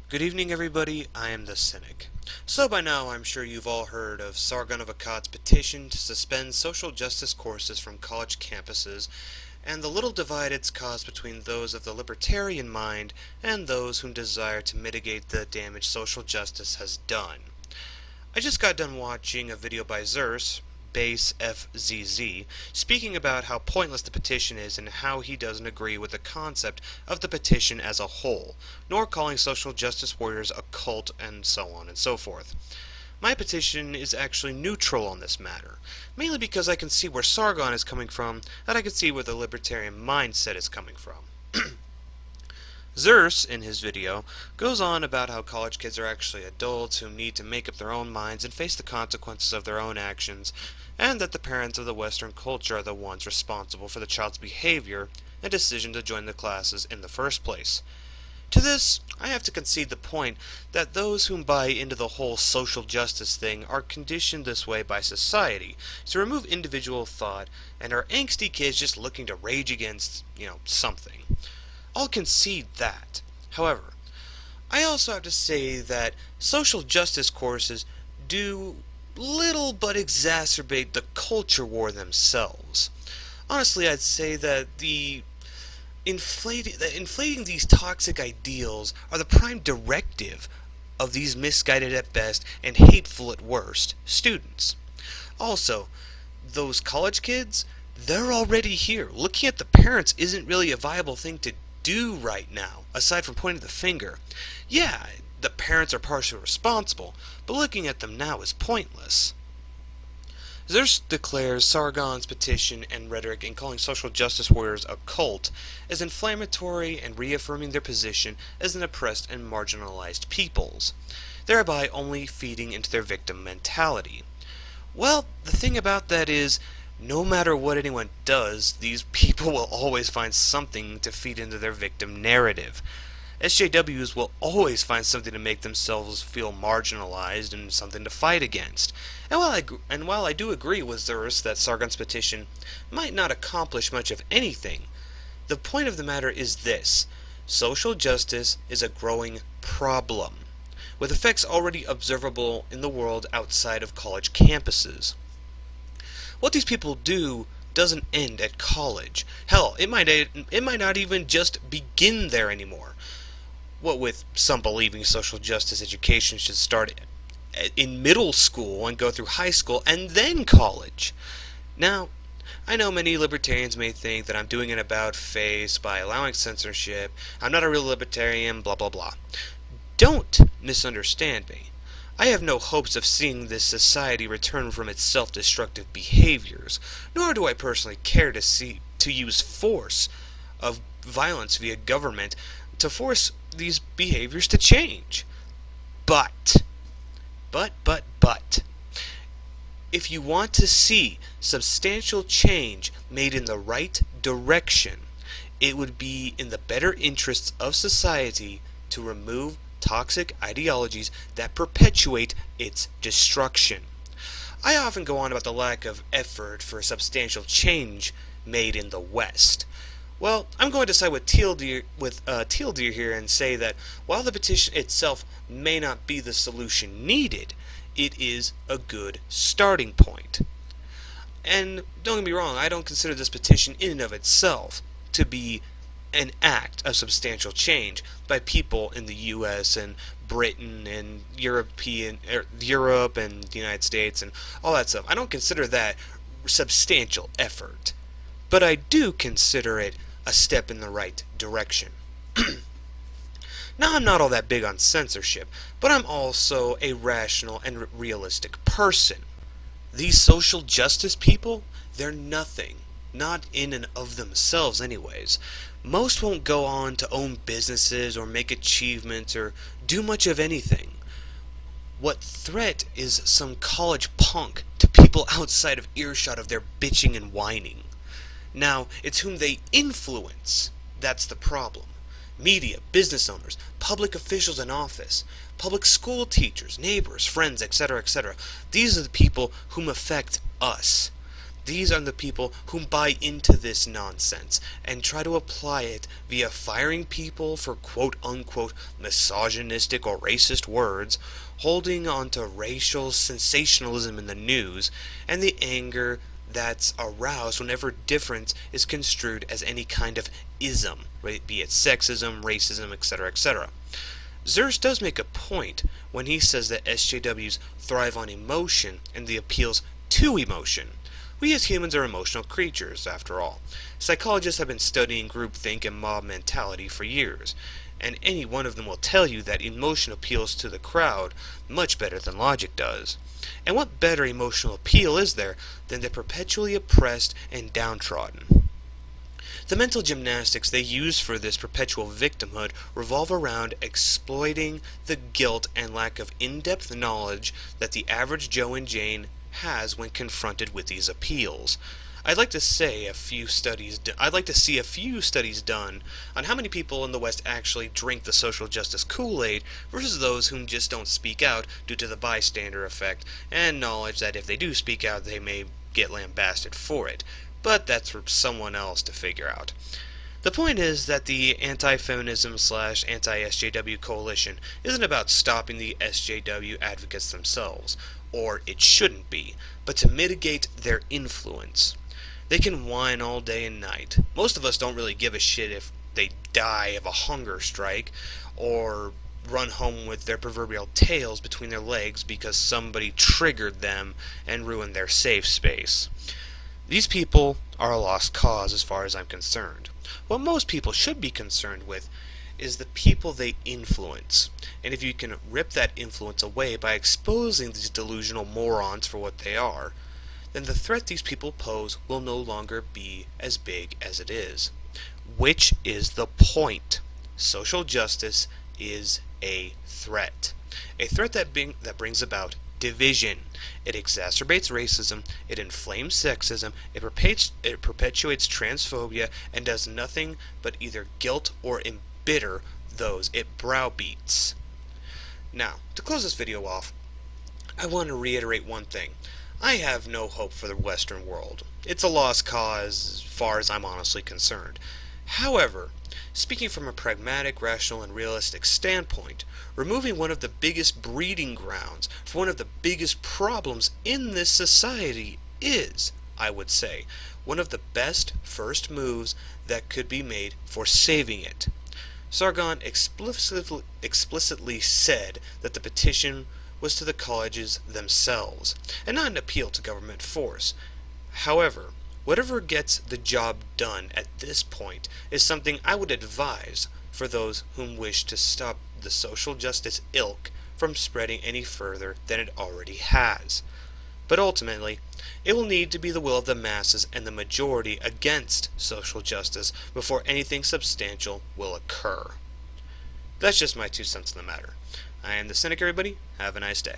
Good evening, everybody. I am the Cynic. So by now, I'm sure you've all heard of Sargon of Akkad's petition to suspend social justice courses from college campuses, and the little divide it's caused between those of the libertarian mind and those who desire to mitigate the damage social justice has done. I just got done watching a video by BASSFZz, speaking about how pointless the petition is and how he doesn't agree with the concept of the petition as a whole, nor calling social justice warriors a cult and so on and so forth. My petition is actually neutral on this matter, mainly because I can see where Sargon is coming from, and I can see where the libertarian mindset is coming from. Zers, in his video, goes on about how college kids are actually adults who need to make up their own minds and face the consequences of their own actions, and that the parents of the Western culture are the ones responsible for the child's behavior and decision to join the classes in the first place. To this, I have to concede the point that those who buy into the whole social justice thing are conditioned this way by society to remove individual thought and are angsty kids just looking to rage against, something. I'll concede that. However, I also have to say that social justice courses do little but exacerbate the culture war themselves. Honestly, I'd say that inflating these toxic ideals are the prime directive of these misguided at best and hateful at worst students. Also, those college kids, they're already here. Looking at the parents isn't really a viable thing to do right now, aside from pointing the finger. Yeah, the parents are partially responsible, but looking at them now is pointless. Zers declares Sargon's petition and rhetoric in calling social justice warriors a cult as inflammatory and reaffirming their position as an oppressed and marginalized peoples, thereby only feeding into their victim mentality. Well, the thing about that is, no matter what anyone does, these people will always find something to feed into their victim narrative. SJWs will always find something to make themselves feel marginalized and something to fight against. And while I do agree with Zerus that Sargon's petition might not accomplish much of anything, the point of the matter is this: social justice is a growing problem, with effects already observable in the world outside of college campuses. What these people do doesn't end at college. Hell, it might not even just begin there anymore. What with some believing social justice education should start in middle school and go through high school and then college. Now, I know many libertarians may think that I'm doing an about-face by allowing censorship, I'm not a real libertarian, blah blah blah. Don't misunderstand me. I have no hopes of seeing this society return from its self-destructive behaviors, nor do I personally care to use force of violence via government to force these behaviors to change. But, if you want to see substantial change made in the right direction, it would be in the better interests of society to remove toxic ideologies that perpetuate its destruction. I often go on about the lack of effort for substantial change made in the West. Well, I'm going to side with Teal Deer here and say that while the petition itself may not be the solution needed, it is a good starting point. And don't get me wrong, I don't consider this petition in and of itself to be an act of substantial change by people in the U.S. and Britain and Europe and the United States and all that stuff. I don't consider that substantial effort, but I do consider it a step in the right direction. Now, I'm not all that big on censorship, but I'm also a rational and realistic person. These social justice people, they're nothing. Not in and of themselves anyways. Most won't go on to own businesses or make achievements or do much of anything. What threat is some college punk to people outside of earshot of their bitching and whining? Now, it's whom they influence that's the problem. Media, business owners, public officials in office, public school teachers, neighbors, friends, etc., etc. These are the people whom affect us. These are the people who buy into this nonsense and try to apply it via firing people for quote-unquote misogynistic or racist words, holding on to racial sensationalism in the news, and the anger that's aroused whenever difference is construed as any kind of ism, be it sexism, racism, etc., etc. Zers does make a point when he says that SJWs thrive on emotion and the appeals to emotion. We as humans are emotional creatures, after all. Psychologists have been studying groupthink and mob mentality for years, and any one of them will tell you that emotion appeals to the crowd much better than logic does. And what better emotional appeal is there than the perpetually oppressed and downtrodden? The mental gymnastics they use for this perpetual victimhood revolve around exploiting the guilt and lack of in-depth knowledge that the average Joe and Jane has when confronted with these appeals. I'd like to see a few studies done on how many people in the West actually drink the social justice Kool-Aid versus those whom just don't speak out due to the bystander effect and knowledge that if they do speak out they may get lambasted for it. But that's for someone else to figure out. The point is that the anti-feminism / anti-SJW coalition isn't about stopping the SJW advocates themselves, or it shouldn't be, but to mitigate their influence. They can whine all day and night. Most of us don't really give a shit if they die of a hunger strike, or run home with their proverbial tails between their legs because somebody triggered them and ruined their safe space. These people are a lost cause as far as I'm concerned. What most people should be concerned with is the people they influence. And if you can rip that influence away by exposing these delusional morons for what they are, then the threat these people pose will no longer be as big as it is. Which is the point. Social justice is a threat. A threat that brings about division. It exacerbates racism, it inflames sexism, it perpetuates transphobia, and does nothing but either guilt or embitter those it browbeats. Now, to close this video off, I want to reiterate one thing. I have no hope for the Western world. It's a lost cause as far as I'm honestly concerned. However, speaking from a pragmatic, rational, and realistic standpoint, removing one of the biggest breeding grounds for one of the biggest problems in this society is, I would say, one of the best first moves that could be made for saving it. Sargon explicitly said that the petition was to the colleges themselves, and not an appeal to government force. However, whatever gets the job done at this point is something I would advise for those whom wish to stop the social justice ilk from spreading any further than it already has. But ultimately, it will need to be the will of the masses and the majority against social justice before anything substantial will occur. That's just my 2 cents on the matter. I am the Cynic, everybody. Have a nice day.